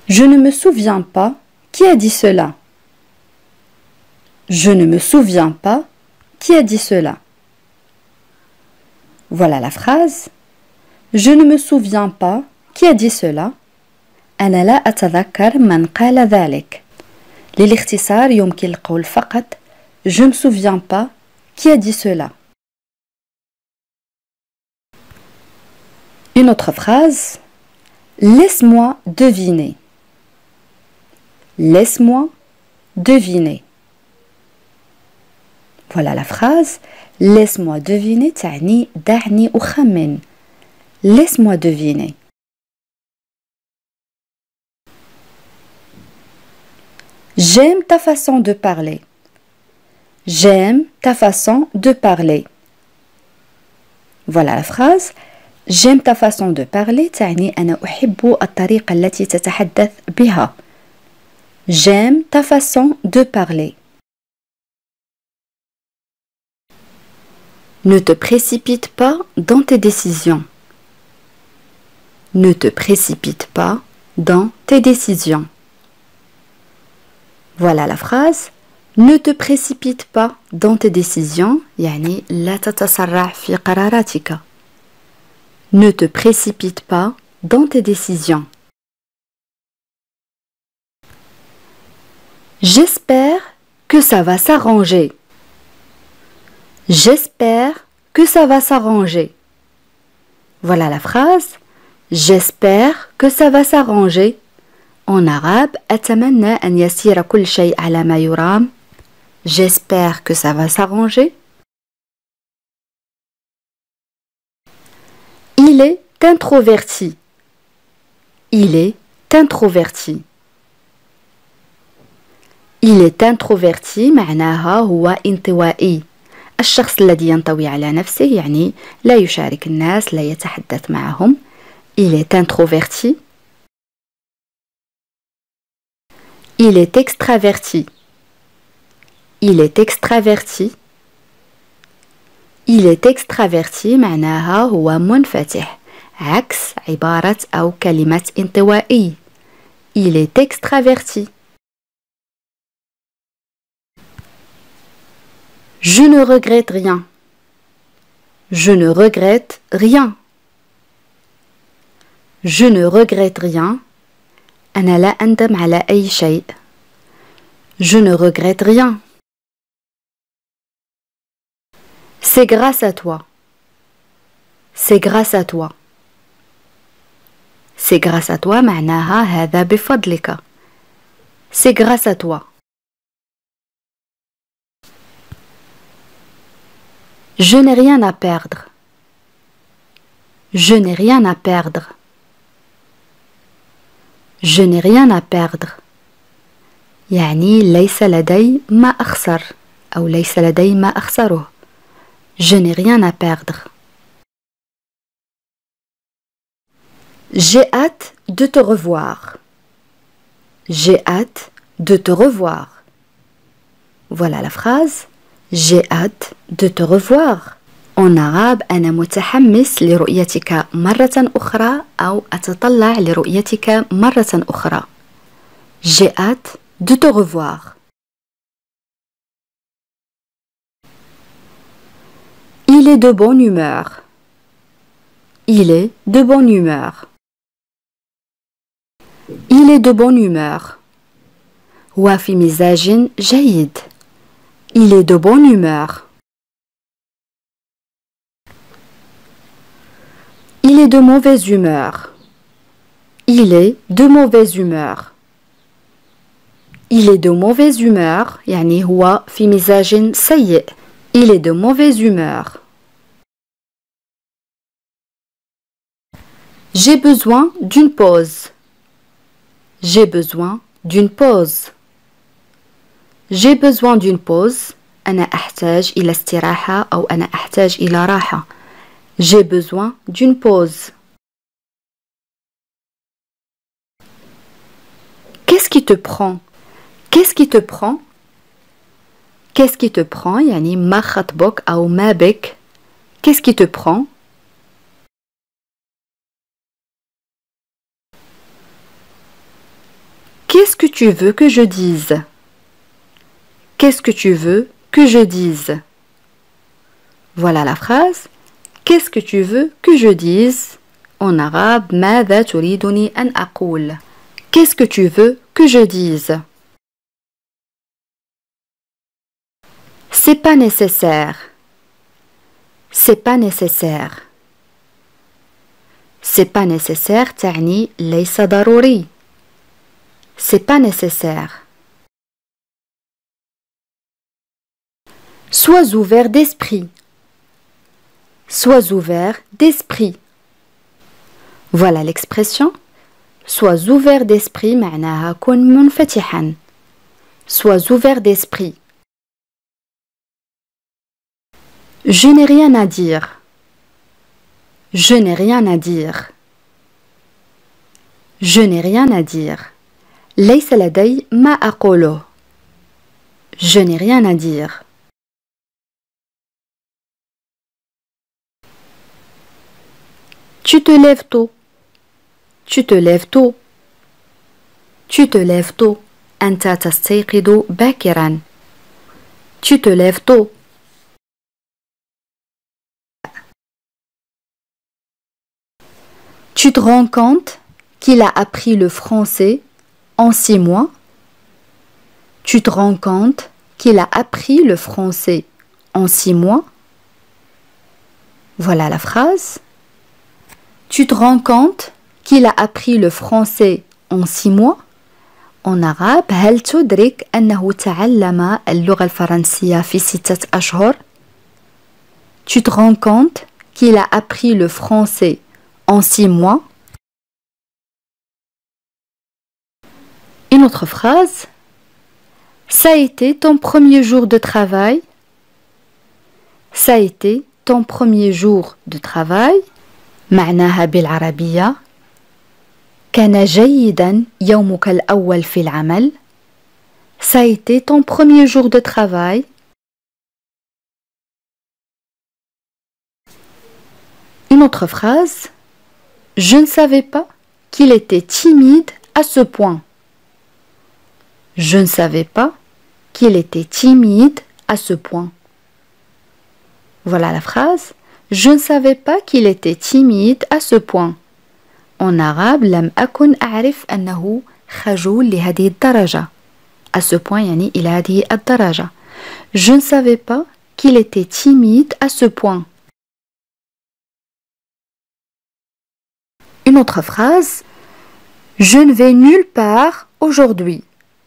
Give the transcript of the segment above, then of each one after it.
Je ne me souviens pas qui a dit cela. Je ne me souviens pas qui a dit cela. Voilà la phrase. Je ne me souviens pas qui a dit cela. أنا لا أتذكر من قال ذلك. للاختصار يمكن القول فقط Je ne me souviens pas qui a dit cela. Une autre phrase. Laisse-moi deviner. Laisse-moi deviner. Voilà la phrase. Laisse-moi deviner تعني دعني أخمن. Laisse-moi deviner. J'aime ta façon de parler. J'aime ta façon de parler. Voilà la phrase. J'aime ta façon de parler تعني أنا أحب الطريقة التي تتحدث بها. J'aime ta façon de parler. Ne te précipite pas dans tes décisions. Ne te précipite pas dans tes décisions. Voilà la phrase. Ne te précipite pas dans tes décisions. يعني لا تتسرع في قراراتك. Ne te précipite pas dans tes décisions. J'espère que ça va s'arranger. J'espère que ça va s'arranger. Voilà la phrase. J'espère que ça va s'arranger. En arabe, أتمنى أن يسير كل شيء على ما يرام. J'espère que ça va s'arranger. Il est introverti. Il est introverti. Il est introverti معناها هو انطوائي. الشخص الذي ينطوي على نفسه يعني لا يشارك الناس لا يتحدث معهم. Il est introverti. Il est extraverti. Il est extraverti. Il est extraverti معناها هو منفتح عكس عبارة أو كلمة انطوائي. Il est extraverti. Je ne regrette rien. Je ne regrette rien. Je ne regrette rien. أنا لا أندم على أي شيء. Je ne regrette rien. C'est grâce à toi. C'est grâce à toi. C'est grâce à toi معناها هذا بفضلك. C'est grâce à toi. Je n'ai rien à perdre. Je n'ai rien à perdre. Je n'ai rien à perdre. يعني ليس لدي ما أخسر أو ليس لدي ما أخسره. Je n'ai rien à perdre. J'ai hâte de te revoir. J'ai hâte de te revoir. Voilà la phrase. J'ai hâte de te revoir. En arabe أنا متحمس لرؤيتك مرة أخرى أو أتطلع لرؤيتك مرة أخرى. J'ai hâte de te revoir. Il est de bonne humeur. Il est de bonne humeur. Il est de bonne humeur. هو في مزاج جيد. Il est de bonne humeur. Il est de mauvaise humeur. Il est de mauvaise humeur. Il est de mauvaise humeur يعني هو في مزاج سيء. Il est de mauvaise humeur. J'ai besoin d'une pause. J'ai besoin d'une pause. J'ai besoin d'une pause. أنا أحتاج إلى استراحة أو أنا أحتاج إلى راحة. J'ai besoin d'une pause. Qu'est-ce qui te prend? Qu'est-ce qui te prend? Qu'est-ce qui te prend يعني ما خطبك أو ما بك. Qu'est-ce qui te prend? Qu'est-ce que tu veux que je dise? Qu'est-ce que tu veux que je dise? Voilà la phrase. Qu'est-ce que tu veux que je dise? En arabe, ماذا تريدني أن أقول? Qu'est-ce que tu veux que je dise? C'est pas nécessaire. C'est pas nécessaire. C'est pas nécessaire تعني ليس ضروري. C'est pas nécessaire. Sois ouvert d'esprit. Sois ouvert d'esprit. Voilà l'expression. Sois ouvert d'esprit معناها كن منفتحا. Sois ouvert d'esprit. Je n'ai rien à dire. Je n'ai rien à dire. Je n'ai rien à dire. ليس لدي ما أقوله. Je n'ai rien à dire. Tu te lèves tôt. Tu te lèves tôt. Tu te lèves tôt. أنت تستيقظ باكرا. Tu te lèves tôt. Tu te rends compte qu'il a appris le français en 6 mois? Tu te rends compte qu'il a appris le français en 6 mois? Voilà la phrase. Tu te rends compte qu'il a appris le français en 6 mois? En arabe, هل تدرك أنه تعلم اللغة الفرنسية في 6 أشهر? Tu te rends compte qu'il a appris le français en 6 mois? Une autre phrase. Ça a été ton premier jour de travail? Ça a été ton premier jour de travail. معناها بالعربية كان جيدا يومك الأول في العمل. Ça a été ton premier jour de travail. Une autre phrase. Je ne savais pas qu'il était timide à ce point. Je ne savais pas qu'il était timide à ce point. Voilà la phrase. Je ne savais pas qu'il était timide à ce point. En arabe, لم أكن أعرف أنه خجول لهذه الدرجة. À ce point يعني إلى هذه الدرجة. Je ne savais pas qu'il était timide à ce point. Une autre phrase. Je ne vais nulle part aujourd'hui.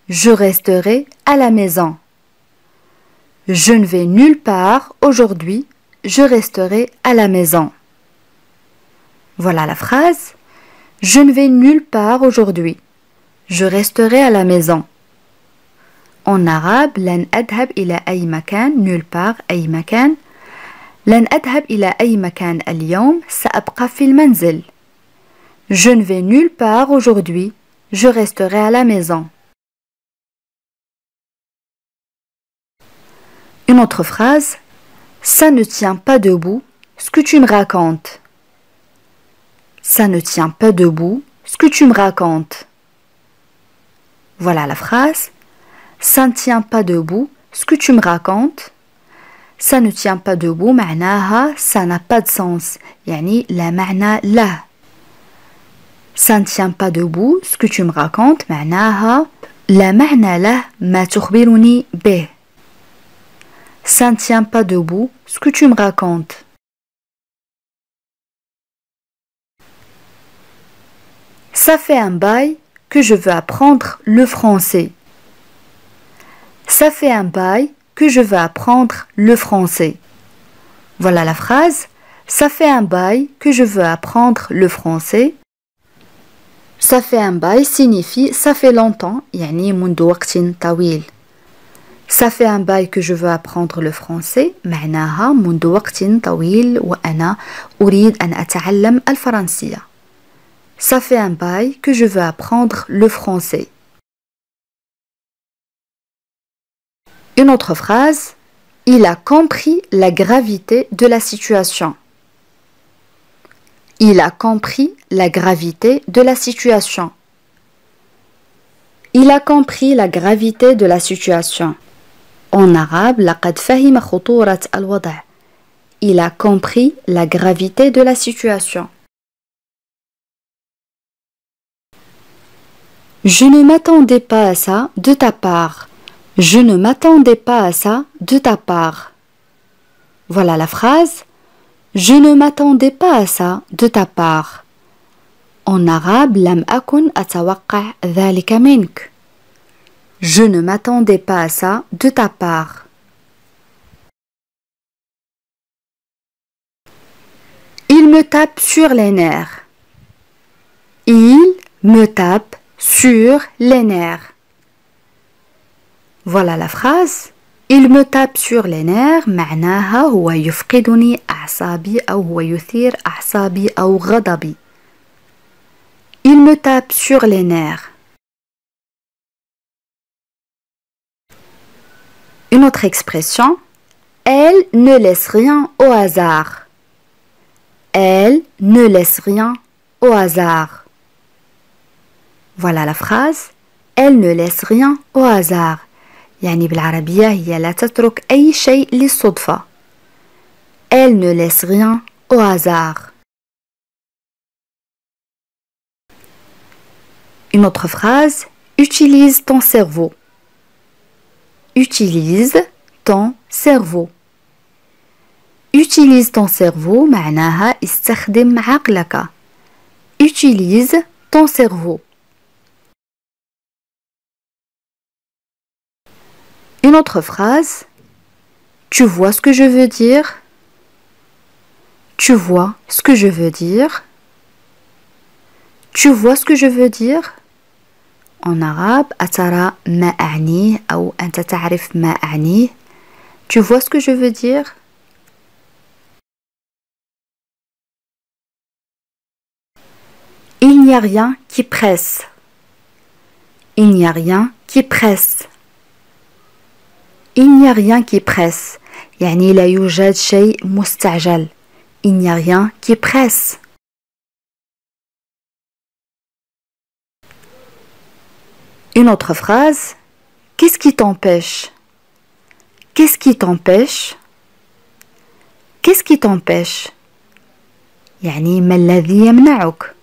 Je resterai à la maison. Je ne vais nulle part aujourd'hui. Je resterai à la maison. Voilà la phrase. Je ne vais nulle part aujourd'hui. Je resterai à la maison. En arabe, لن أذهب إلى أي مكان. Nulle part, أي مكان. لن أذهب إلى أي مكان اليوم. سأبقى في المنزل. Je ne vais nulle part aujourd'hui. Je resterai à la maison. Une autre phrase. Ça ne tient pas debout ce que tu me racontes. Ça ne tient pas debout ce que tu me racontes. Voilà la phrase. Ça ne tient pas debout ce que tu me racontes. Ça ne tient pas debout معناها ça n'a pas de sens. يعني لا معنى له. Ça ne tient pas debout ce que tu me racontes معناها لا معنى له ما تخبرني به. Ça ne tient pas debout ce que tu me racontes. Ça fait un bail que je veux apprendre le français. Ça fait un bail que je veux apprendre le français. Voilà la phrase. Ça fait un bail que je veux apprendre le français. Ça fait un bail signifie ça fait longtemps. يعني منذ وقت طويل. Ça fait un bail que je veux apprendre le français. معناها منذ وقت طويل وأنا أريد أن أتعلم الفرنسية. Ça fait un bail que je veux apprendre le français. Une autre phrase. Il a compris la gravité de la situation. Il a compris la gravité de la situation. Il a compris la gravité de la situation. En arabe, لقد فهم خطورة الوضع. Il a compris la gravité de la situation. Je ne m'attendais pas à ça de ta part. Je ne m'attendais pas à ça de ta part. Voilà la phrase. Je ne m'attendais pas à ça de ta part. En arabe, لم أكن أتوقع ذلك منك. Je ne m'attendais pas à ça de ta part. Il me tape sur les nerfs. Il me tape sur les nerfs. Voilà la phrase. Il me tape sur les nerfs معناها هو يفقدني أعصابي أو هو يثير أعصابي أو غضبي. Il me tape sur les nerfs. Une autre expression. Elle ne laisse rien au hasard. Elle ne laisse rien au hasard. Voilà la phrase. Elle ne laisse rien au hasard. يعني بالعربية هي لا تترك أي شيء للصدفة. Elle ne laisse rien au hasard. Une autre phrase. Utilise ton cerveau. Utilise ton cerveau. Utilise ton cerveau معناها استخدم عقلك. Utilise ton cerveau. Une autre phrase. Tu vois ce que je veux dire? Tu vois ce que je veux dire? Tu vois ce que je veux dire? En arabe, أترى ما أعنيه أو أنت تعرف ما أعنيه. Tu vois ce que je veux dire? Il n'y a rien qui presse. Il n'y a rien qui presse. Il n'y a rien qui presse. يعني لا يوجد شيء مستعجل. Il n'y a rien qui presse. Une autre phrase. Qu'est-ce qui t'empêche? Qu'est-ce qui t'empêche? Qu'est-ce qui t'empêche? يعني ما الذي يمنعك?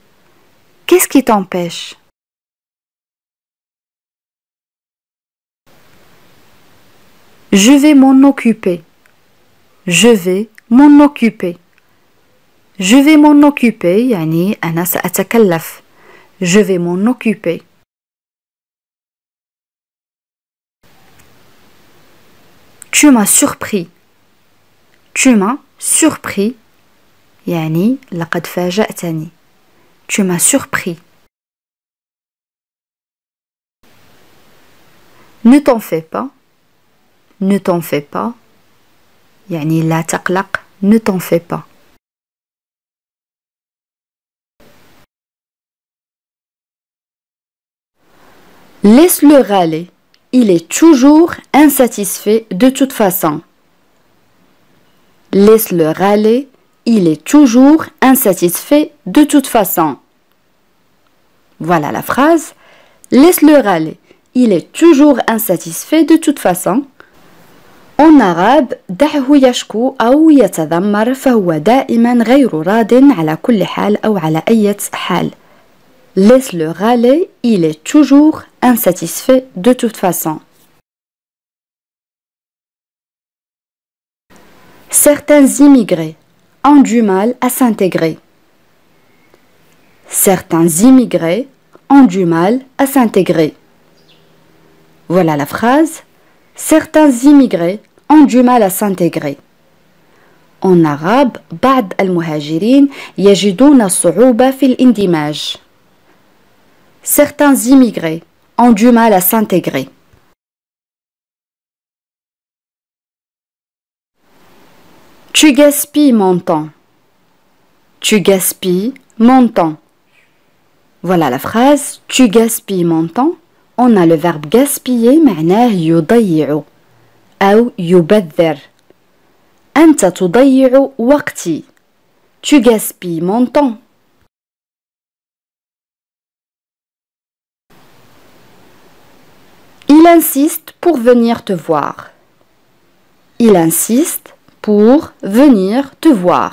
Qu'est-ce qui t'empêche? Je vais m'en occuper. Je vais m'en occuper. Je vais m'en occuper يعني أنا سأتكلف. Je vais m'en occuper. Tu m'as surpris. Tu m'as surpris يعني لقد فاجأتني. Tu m'as surpris. Ne t'en fais pas. Ne t'en fais pas. يعني لا تقلق. Ne t'en fais pas. Laisse-le râler. Il est toujours insatisfait de toute façon. Laisse-le râler. Il est toujours insatisfait de toute façon. Voilà la phrase. Laisse-le râler. Il est toujours insatisfait de toute façon. En arabe, دعه يشكو أو يتذمر فهو دائما غير راض على كل حال أو على أي حال. Laisse-le râler, il est toujours insatisfait de toute façon. Certains immigrés ont du mal à s'intégrer. Certains immigrés ont du mal à s'intégrer. Voilà la phrase. Certains immigrés ont du mal à s'intégrer. En arabe, بعض المهاجرين يجدون صعوبة في الاندماج. Certains immigrés ont du mal à s'intégrer. Tu gaspilles mon temps. Tu gaspilles mon temps. Voilà la phrase. Tu gaspilles mon temps. On a le verbe gaspiller معناه يضيع أو يبذر. أنت تضيع وقتي. Tu gaspilles mon temps. insiste pour venir te voir. Il insiste pour venir te voir.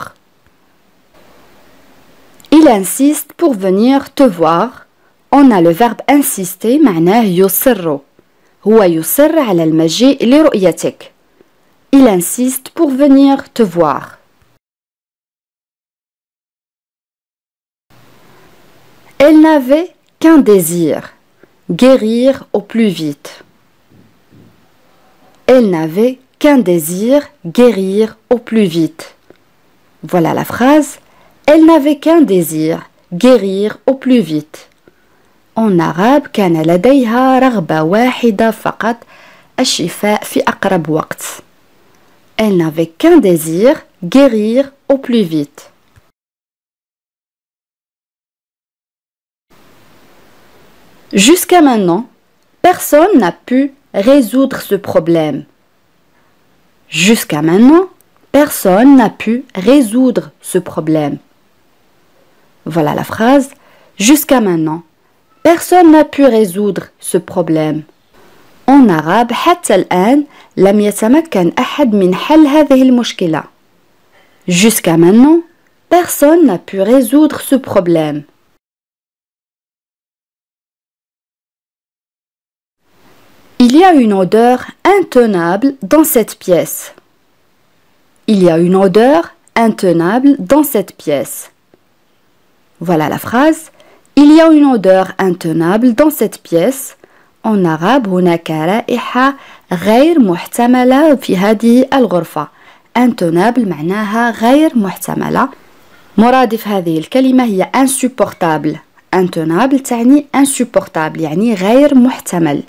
Il insiste pour venir te voir. On a le verbe insister معناه يصر. هو يصر على المجيء لرؤيتك. Il insiste pour venir te voir. Elle n'avait qu'un désir, guérir au plus vite. Elle n'avait qu'un désir, guérir au plus vite. Voilà la phrase. Elle n'avait qu'un désir, guérir au plus vite. En arabe كان لديها رغبة واحدة فقط الشفاء في أقرب وقت. Elle n'avait qu'un désir, guérir au plus vite. Jusqu'à maintenant, personne n'a pu résoudre ce problème. Jusqu'à maintenant, personne n'a pu résoudre ce problème. Voilà la phrase. Jusqu'à maintenant, personne n'a pu résoudre ce problème. En arabe, حتى الآن لم يتمكن أحد من حل هذه المشكلة. Jusqu'à maintenant, personne n'a pu résoudre ce problème. Il y a une odeur intenable dans cette pièce. Il y a une odeur intenable dans cette pièce. Voilà la phrase. Il y a une odeur intenable dans cette pièce. En arabe, هناك رائحة غير محتملة في هذه الغرفة. Intenable معناها غير محتملة. مرادف هذه الكلمة هي insupportable. Intenable تعني insupportable يعني غير محتمل.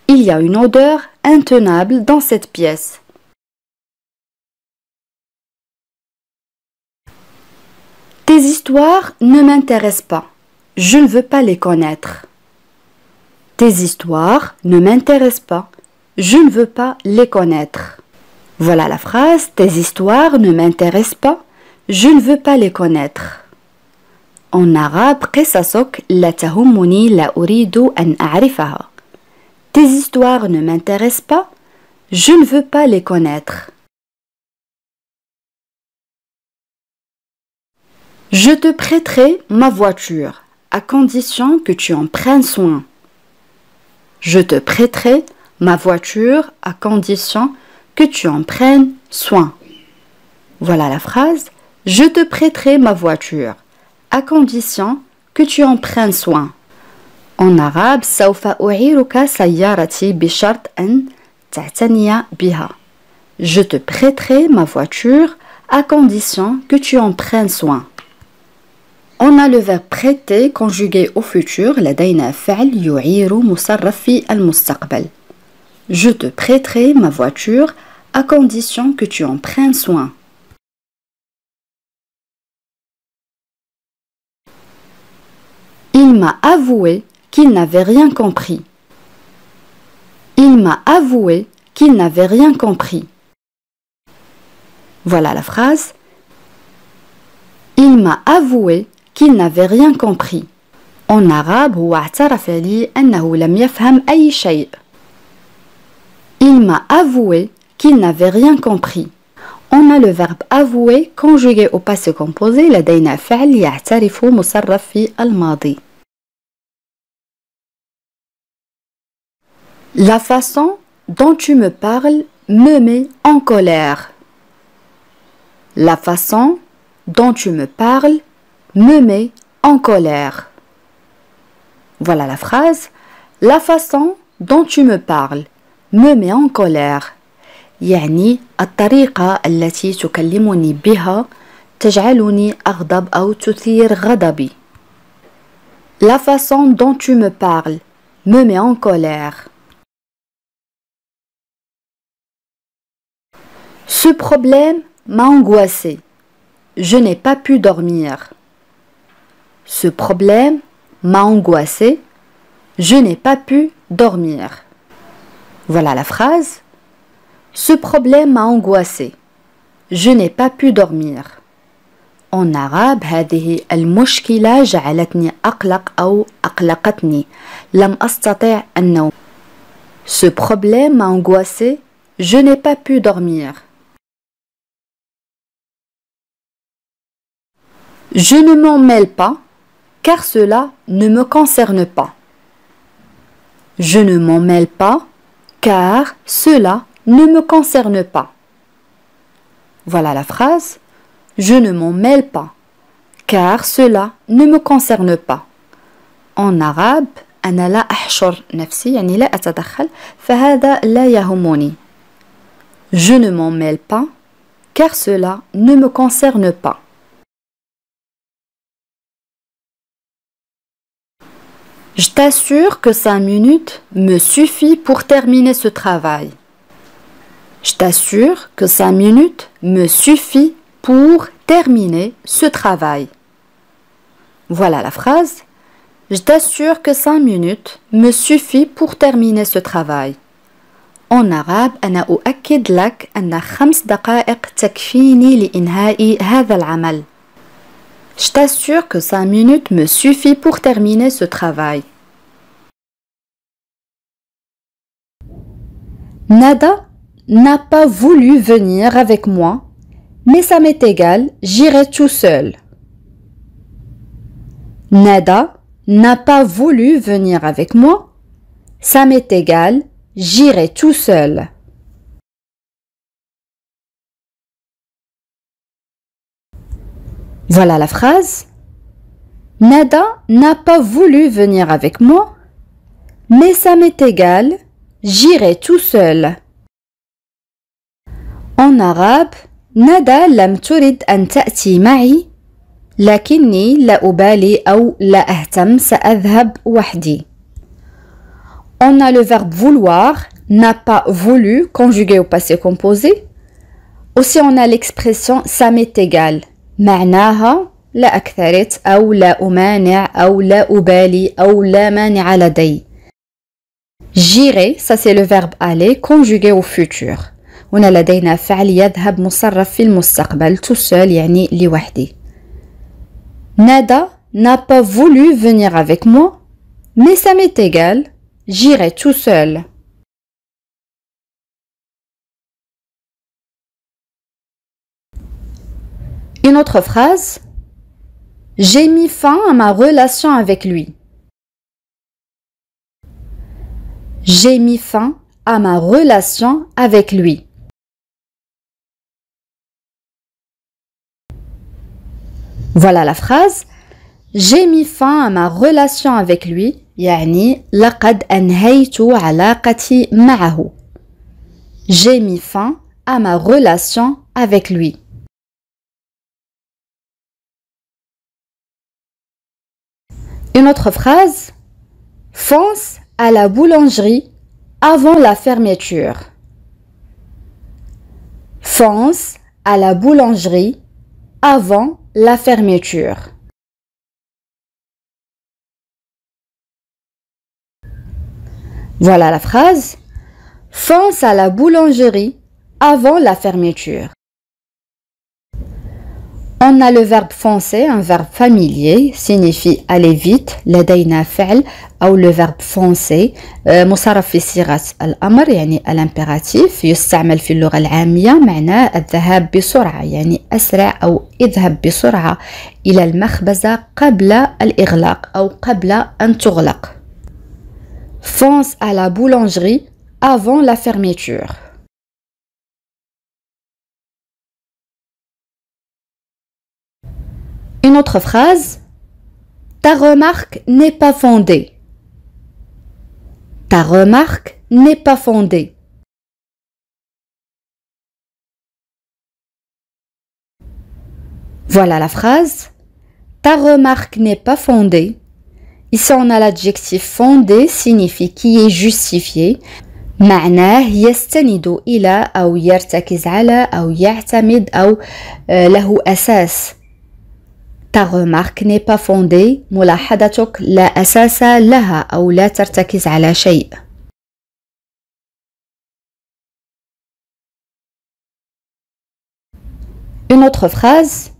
Il y a une odeur intenable dans cette pièce. Tes histoires ne m'intéressent pas. Je ne veux pas les connaître. Tes histoires ne m'intéressent pas. Je ne veux pas les connaître. Voilà la phrase. Tes histoires ne m'intéressent pas. Je ne veux pas les connaître. En arabe, قصصك لا تهمني لا أريد أن أعرفها. Tes histoires ne m'intéressent pas. Je ne veux pas les connaître. Je te prêterai ma voiture à condition que tu en prennes soin. Je te prêterai ma voiture à condition que tu en prennes soin. Voilà la phrase. Je te prêterai ma voiture à condition que tu en prennes soin. En arabe, سوف أعيرك سيارتي بشرط أن تعتني بها. Je te prêterai ma voiture à condition que tu en prennes soin. On a le verbe prêter conjugué au futur لدينا فعل يعير مصرف في المستقبل. Je te prêterai ma voiture à condition que tu en prennes soin. Il m'a avoué qu'il n'avait rien compris. Il m'a avoué qu'il n'avait rien compris. Voilà la phrase. Il m'a avoué qu'il n'avait rien compris. En arabe, هو اعترف لي أنه لم يفهم أي شيء. Il m'a avoué qu'il n'avait rien compris. On a le verbe avouer conjugué au passé composé لدينا فعل يعترف مصرف في الماضي. La façon dont tu me parles me met en colère. La façon dont tu me parles me met en colère. Voilà la phrase. La façon dont tu me parles me met en colère. يعني الطريقة التي تكلمني بها تجعلني أغضب أو تثير غضبي. La façon dont tu me parles me met en colère. Ce problème m'a angoissé. Je n'ai pas pu dormir. Ce problème m'a angoissé. Je n'ai pas pu dormir. Voilà la phrase. Ce problème m'a angoissé. Je n'ai pas pu dormir. En arabe, هذه المشكلة جعلتني أقلق أو أقلقتني. لم أستطع النوم. Ce problème m'a angoissé, je n'ai pas pu dormir. Je ne m'en mêle pas, car cela ne me concerne pas. Je ne m'en mêle pas, car cela ne me concerne pas. Voilà la phrase. Je ne m'en mêle pas, car cela ne me concerne pas. En arabe, أنا لا أحشر نفسي يعني لا أتدخل فهذا لا يهمني. Je ne m'en mêle pas, car cela ne me concerne pas. Je t'assure que 5 minutes me suffit pour terminer ce travail. Je t'assure que 5 minutes me suffit pour terminer ce travail. Voilà la phrase. Je t'assure que 5 minutes me suffit pour terminer ce travail. En arabe, أنا أؤكد لك أن 5 دقائق تكفيني لإنهاء هذا العمل. Je t'assure que 5 minutes me suffit pour terminer ce travail. Nada n'a pas voulu venir avec moi, mais ça m'est égal, j'irai tout seul. Nada n'a pas voulu venir avec moi, ça m'est égal, j'irai tout seul. Voilà la phrase. Nada n'a pas voulu venir avec moi, mais ça m'est égal, j'irai tout seul. En arabe, Nada لم ترد أن تأتي معي، لكني لا أبالي أو لا أهتم سأذهب وحدي. On a le verbe vouloir, n'a pas voulu, conjugué au passé composé. Aussi on a l'expression ça m'est égal. معناها لا أكثرت أو لا أمانع أو لا أبالي أو لا مانع لدي. J'irai, ça c'est le verbe aller conjugué au futur. هنا لدينا فعل يذهب مصرف في المستقبل tout seul يعني لوحدي. Nada n'a pas voulu venir avec moi, mais ça m'est égal, j'irai tout seul. Une autre phrase. J'ai mis fin à ma relation avec lui. J'ai mis fin à ma relation avec lui. Voilà la phrase. J'ai mis fin à ma relation avec lui. يعني لقد أنهيت علاقتي معه. J'ai mis fin à ma relation avec lui. Une autre phrase. Fonce à la boulangerie avant la fermeture. Fonce à la boulangerie avant la fermeture. Voilà la phrase. Fonce à la boulangerie avant la fermeture. On a le verbe foncer, un verbe familier, signifie aller vite. لدينا فعل أو le verbe foncer مصرف في صيغة الأمر يعني الامبيراتيف يستعمل في اللغة العامية معناه الذهاب بسرعة يعني أسرع أو اذهب بسرعة إلى المخبزة قبل الإغلاق أو قبل أن تغلق. Fonce à la boulangerie avant la fermeture. Une autre phrase. Ta remarque n'est pas fondée. Ta remarque n'est pas fondée. Voilà la phrase. Ta remarque n'est pas fondée. Ici on a l'adjectif fondé signifie qui est justifié. معناه يستند إلى أو يرتكز على أو يعتمد أو له أساس. Ta remarque n'est pas fondée. ملاحظتك لا أساس لها أو لا ترتكز على شيء. Une autre phrase.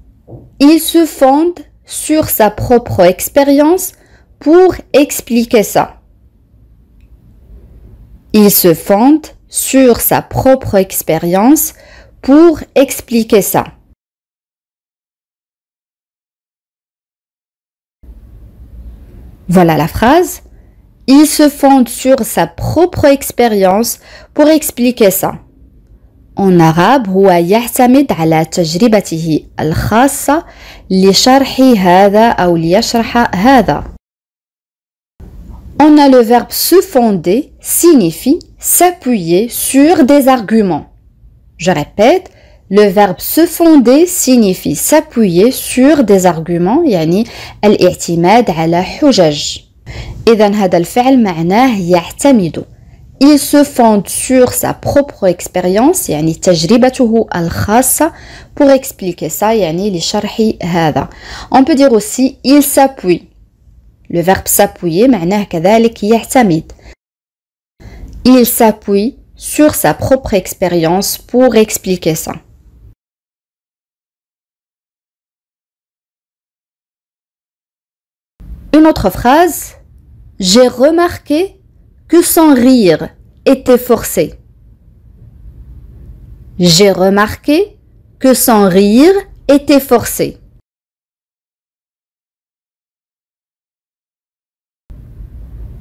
Il se fonde sur sa propre expérience pour expliquer ça. Il se fonde sur sa propre expérience pour expliquer ça. Voilà la phrase. Il se fonde sur sa propre expérience pour expliquer ça. En arabe, هو يعتمد على تجربته الخاصة لشرح هذا أو ليشرح هذا. On a le verbe se fonder signifie s'appuyer sur des arguments. Je répète, le verbe se fonder signifie s'appuyer sur des arguments يعني الاعتماد على حجج. إذن هذا الفعل معناه يعتمد. Il se fonde sur sa propre expérience يعني تجربته الخاصة pour expliquer ça يعني لشرح هذا. On peut dire aussi il s'appuie. Le verbe s'appuyer معناه كذلك يعتمد. Il s'appuie sur sa propre expérience pour expliquer ça. Une autre phrase. J'ai remarqué que son rire était forcé. J'ai remarqué que son rire était forcé.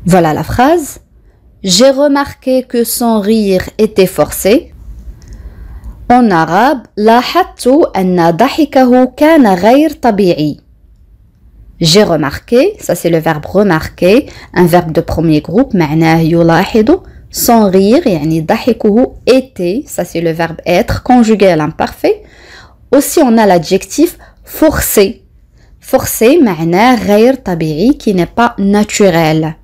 Voilà la phrase. J'ai remarqué que son rire était forcé. En arabe, لاحظت أن ضحكه كان غير طبيعي. J'ai remarqué, ça c'est le verbe remarquer, un verbe de premier groupe, معناه يلاحظ. Son rire, يعني ضحكه était, ça c'est le verbe être, conjugué à l'imparfait. Aussi on a l'adjectif forcé. Forcé, معناه غير طبيعي, qui n'est pas naturel.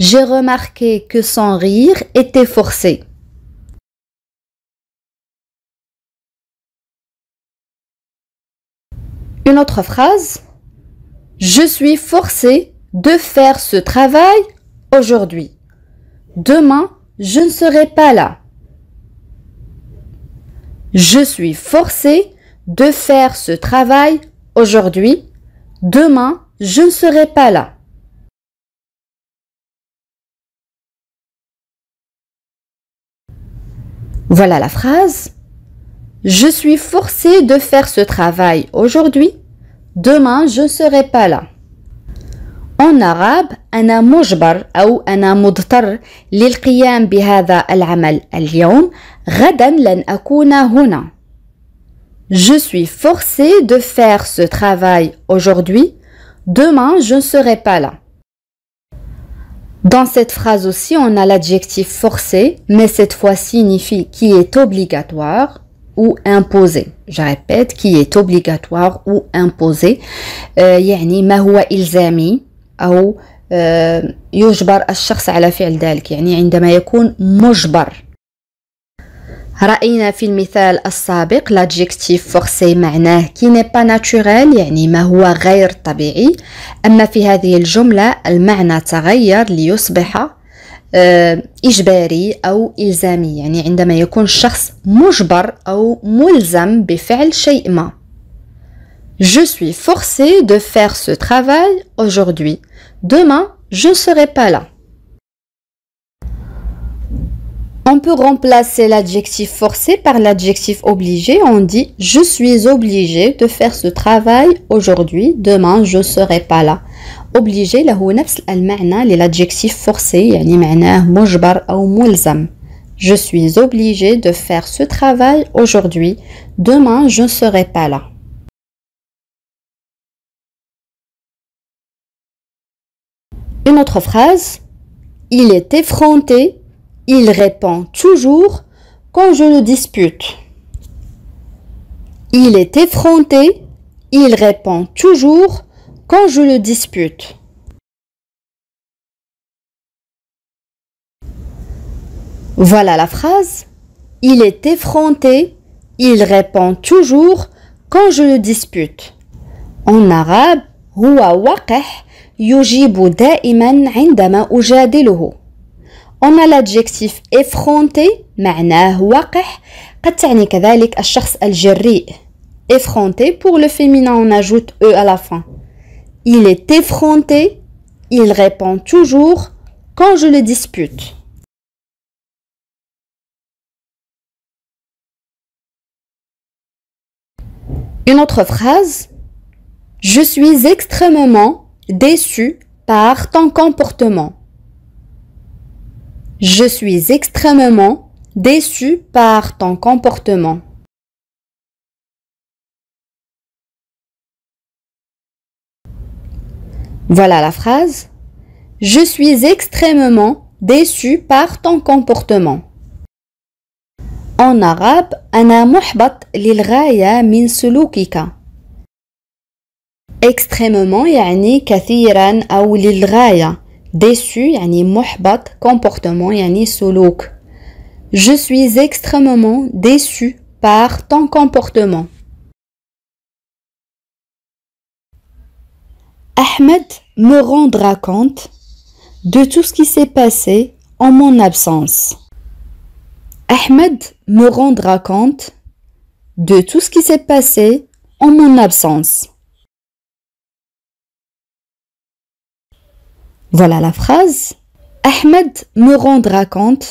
J'ai remarqué que son rire était forcé. Une autre phrase. Je suis forcé de faire ce travail aujourd'hui. Demain, je ne serai pas là. Je suis forcé de faire ce travail aujourd'hui. Demain, je ne serai pas là. Voilà la phrase. Je suis forcé de faire ce travail aujourd'hui. Demain, je ne serai pas là. En arabe, أنا مجبر أو أنا مضطر للقيام بهذا العمل اليوم. غدا لن أكون هنا. Je suis forcé de faire ce travail aujourd'hui. Demain, je ne serai pas là. Dans cette phrase aussi, on a l'adjectif forcé, mais cette fois signifie qui est obligatoire ou imposé. Je répète, qui est obligatoire ou imposé. يعني ما هو إلزامي أو يجبر الشخص على فعل ذلك. يعني عندما يكون مجبر. رأينا في المثال السابق l'adjectif forcé معناه qui n'est pas naturel يعني ما هو غير طبيعي. أما في هذه الجملة المعنى تغير ليصبح إجباري أو إلزامي. يعني عندما يكون الشخص مجبر أو ملزم بفعل شيء ما. Je suis forcé de faire ce travail aujourd'hui. Demain, je ne serai pas là. On peut remplacer l'adjectif forcé par l'adjectif obligé. On dit « Je suis obligé de faire ce travail aujourd'hui. Demain, je ne serai pas là. » Obligé له نفس المعنى للadjectif forcé يعني معناه مجبر أو ملزم. Je suis obligé de faire ce travail aujourd'hui. Demain, je ne serai pas là. Une autre phrase. Il est effronté. Il répond toujours quand je le dispute. Il est effronté. Il répond toujours quand je le dispute. Voilà la phrase. Il est effronté. Il répond toujours quand je le dispute. En arabe, هو وقح يجيب دائما عندما أجادله. On a l'adjectif effronté معناه وقح قد تعني كذلك الشخص الجريء. Effronté pour le féminin on ajoute e à la fin. Il est effronté, il répond toujours quand je le dispute. Une autre phrase. Je suis extrêmement déçu par ton comportement. Je suis extrêmement déçu par ton comportement. Voilà la phrase. Je suis extrêmement déçu par ton comportement. En arabe, أنا محبط للغاية من سلوكك. Extrêmement يعني كثيرا أو للغاية. Déçu يعني محبط. Comportement يعني سلوك. Je suis extrêmement déçu par ton comportement. Ahmed me rendra compte de tout ce qui s'est passé en mon absence. Ahmed me rendra compte de tout ce qui s'est passé en mon absence. Voilà la phrase. Ahmed me rendra compte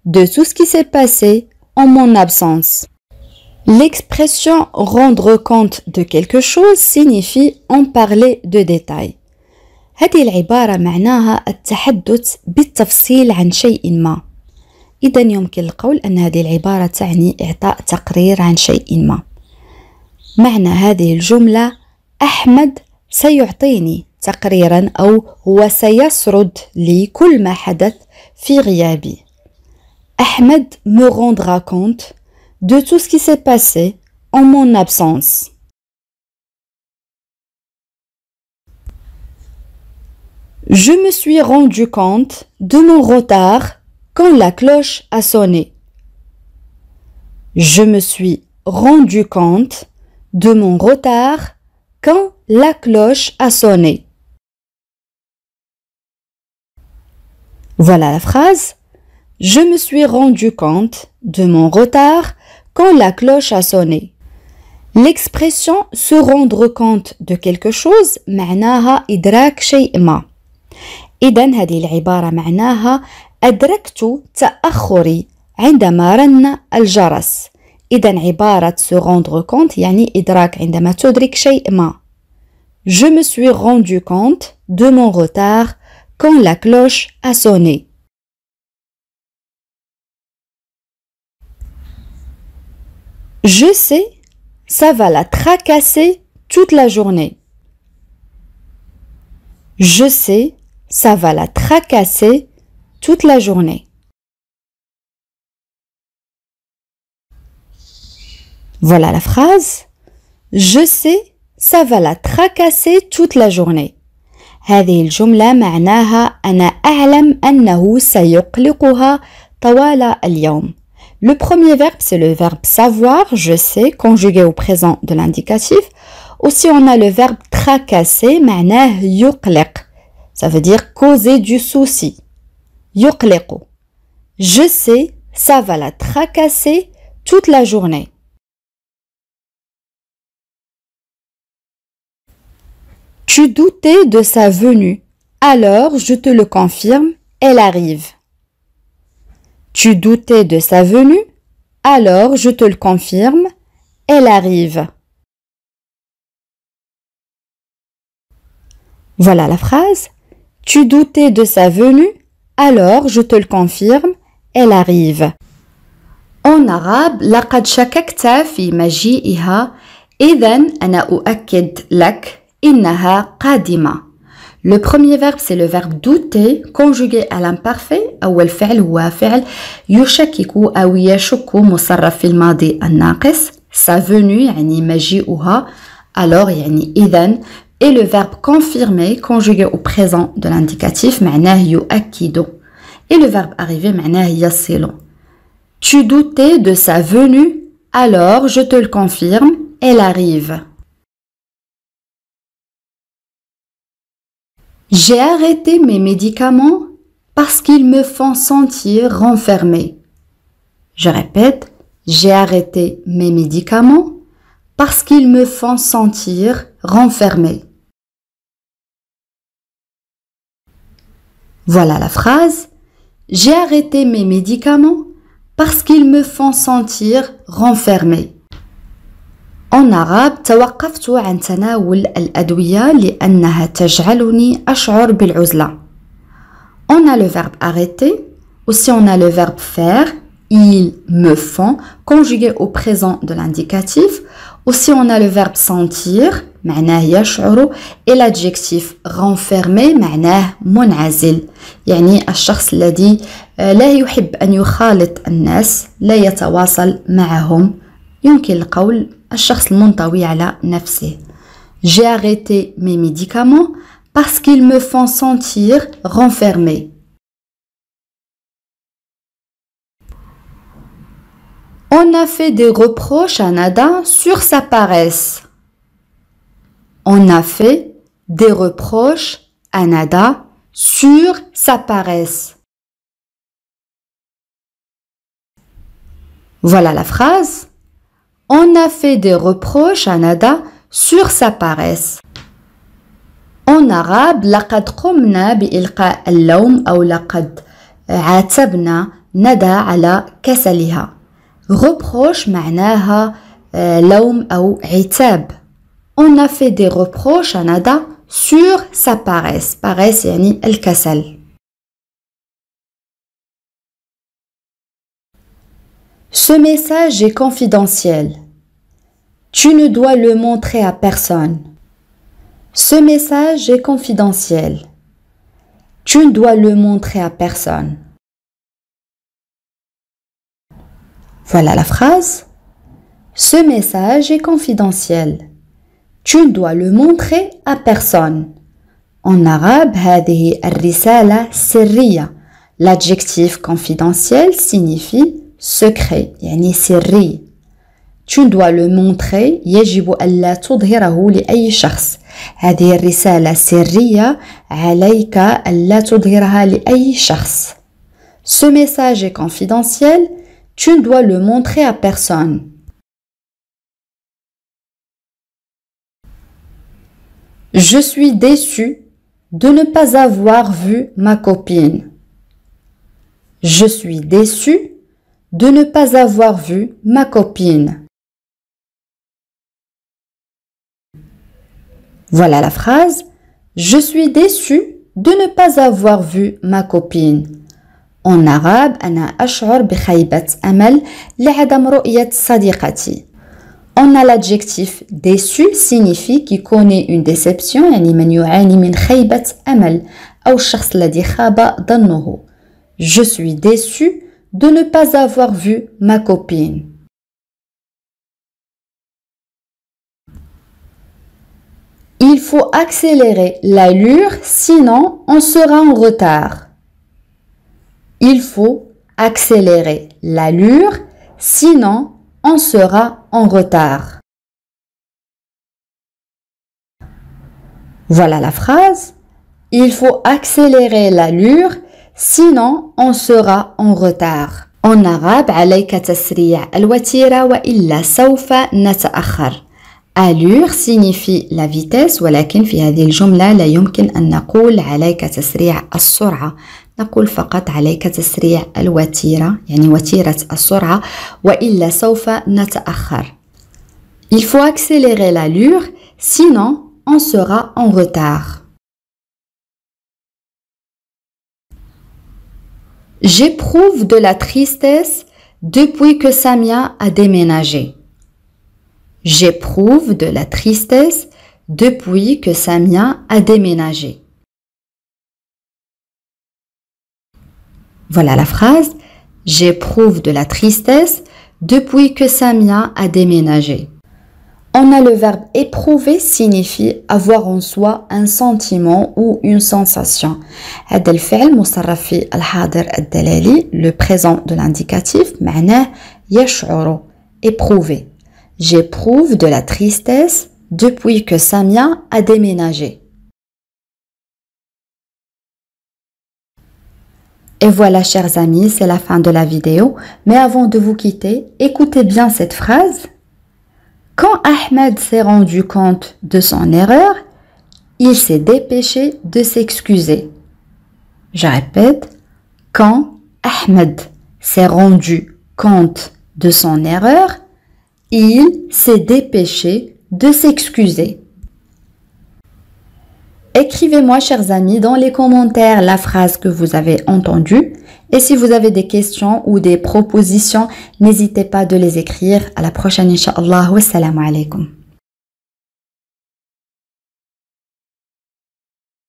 de tout ce qui s'est passé en mon absence. L'expression rendre compte de quelque chose signifie en parler de détail. هذه العبارة معناها التحدث بالتفصيل عن شيء ما. إذا يمكن القول أن هذه العبارة تعني إعطاء تقرير عن شيء ما. معنى هذه الجملة أحمد سيعطيني تقريرا أو هو سيسرد لي كل ما حدث في غيابي. Ahmed me rendra compte de tout ce qui s'est passé en mon absence. Je me suis rendu compte de mon retard quand la cloche a sonné. Je me suis rendu compte de mon retard quand la cloche a sonné. Voilà la phrase. Je me suis rendu compte de mon retard quand la cloche a sonné. L'expression se rendre compte de quelque chose معناها إدراك شيء ما. إذن هذه العبارة معناها أدركت تأخري عندما رن الجرس. إذن عبارة se rendre compte يعني إدراك عندما تدرك شيء ما. Je me suis rendu compte de mon retard quand la cloche a sonné. Je sais, ça va la tracasser toute la journée. Je sais, ça va la tracasser toute la journée. Voilà la phrase. Je sais, ça va la tracasser toute la journée. هذه الجملة معناها أنا أعلم أنه سيقلقها طوال اليوم. Le premier verbe, c'est le verbe savoir, je sais, conjugué au présent de l'indicatif. Aussi, on a le verbe tracasser, معناه يقلق. Ça veut dire causer du souci. يقلق. Je sais, ça va la tracasser toute la journée. Tu doutais de sa venue. Alors, je te le confirme, elle arrive. Tu doutais de sa venue. Alors, je te le confirme, elle arrive. Voilà la phrase. Tu doutais de sa venue. Alors, je te le confirme, elle arrive. En arabe, لقد شككت في مجيئها. إذن أنا أؤكد لك إنها قادمة. Le premier verbe, c'est le verbe douter, conjugué à l'imparfait. أول فعل هو فعل يشكك أو يشك مصرف في الماضي الناقص. Sa venue يعني مجيئها. Alors يعني إذن. Et le verbe confirmer, conjugué au présent de l'indicatif, معناه يؤكد. Et le verbe arriver, معناه يصل. Tu doutais de sa venue, alors je te le confirme, elle arrive. J'ai arrêté mes médicaments parce qu'ils me font sentir renfermée. Je répète, j'ai arrêté mes médicaments parce qu'ils me font sentir renfermée. Voilà la phrase. J'ai arrêté mes médicaments parce qu'ils me font sentir renfermée. En arabe توقفت عن تناول الأدوية لأنها تجعلني أشعر بالعزلة. On a le verbe arrêter, aussi on a le verbe faire, ils me font, conjugué au présent de l'indicatif. Aussi on a le verbe sentir, معناه يشعر, et l'adjectif renfermé, معناه منعزل. يعني الشخص الذي لا يحب أن يخالط الناس, لا يتواصل معهم. يمكن القول الشخص المنطوي على نفسه. J'ai arrêté mes médicaments parce qu'ils me font sentir renfermé. On a fait des reproches à Nada sur sa paresse. On a fait des reproches à Nada sur sa paresse. Voilà la phrase. On a fait des reproches à Nada sur sa paresse. En arabe, لقد قمنا بإلقاء اللوم أو لقد عاتبنا ندى على كسلها. Reproche معناها لوم أو عتاب. On a fait des reproches à Nada sur sa paresse. Paresse يعني الكسل. Ce message est confidentiel. Tu ne dois le montrer à personne. Ce message est confidentiel. Tu ne dois le montrer à personne. Voilà la phrase. Ce message est confidentiel. Tu ne dois le montrer à personne. En arabe, هذه الرسالة سرية. L'adjectif confidentiel signifie secret, يعني سري. Tu dois le montrer, يجب ألا تظهره لأي شخص. هذه الرسالة سرية, عليك ألا تظهرها لأي شخص. Ce message est confidentiel, tu ne dois le montrer à personne. Je suis déçue de ne pas avoir vu ma copine. Je suis déçue de ne pas avoir vu ma copine. Voilà la phrase. Je suis déçue de ne pas avoir vu ma copine. En arabe, أنا أشعر بخيبة أمل لعدم رؤية صديقتي. On a l'adjectif déçu signifie qui connaît une déception, يعني من يعاني من خيبة أمل أو الشخص الذي خاب ظنه. Je suis déçue de ne pas avoir vu ma copine. Il faut accélérer l'allure, sinon on sera en retard. Il faut accélérer l'allure, sinon on sera en retard. Voilà la phrase. Il faut accélérer l'allure, sinon on sera en retard. En arabe, عليك تسريع الوتيرة وإلا سوف نتأخر. Allure signifie la vitesse, ولكن في هذه الجملة لا يمكن أن نقول عليك تسريع السرعة. نقول فقط عليك تسريع الوتيرة, يعني وتيرة السرعة, وإلا سوف نتأخر. Il faut accélérer l'allure, sinon on sera en retard. J'éprouve de la tristesse depuis que Samia a déménagé. J'éprouve de la tristesse depuis que Samia a déménagé. Voilà la phrase. J'éprouve de la tristesse depuis que Samia a déménagé. On a le verbe éprouver signifie avoir en soi un sentiment ou une sensation. هذا الفعل مصرف في الحاضر الدلالي, le présent de l'indicatif, معناه يشعر, éprouver. J'éprouve de la tristesse depuis que Samia a déménagé. Et voilà, chers amis, c'est la fin de la vidéo. Mais avant de vous quitter, écoutez bien cette phrase. Quand Ahmed s'est rendu compte de son erreur, il s'est dépêché de s'excuser. Je répète, quand Ahmed s'est rendu compte de son erreur, Il s'est dépêché de s'excuser. Écrivez-moi, chers amis, dans les commentaires la phrase que vous avez entendue. Et si vous avez des questions ou des propositions, n'hésitez pas de les écrire. À la prochaine, incha'Allah. Wassalamu alaikum.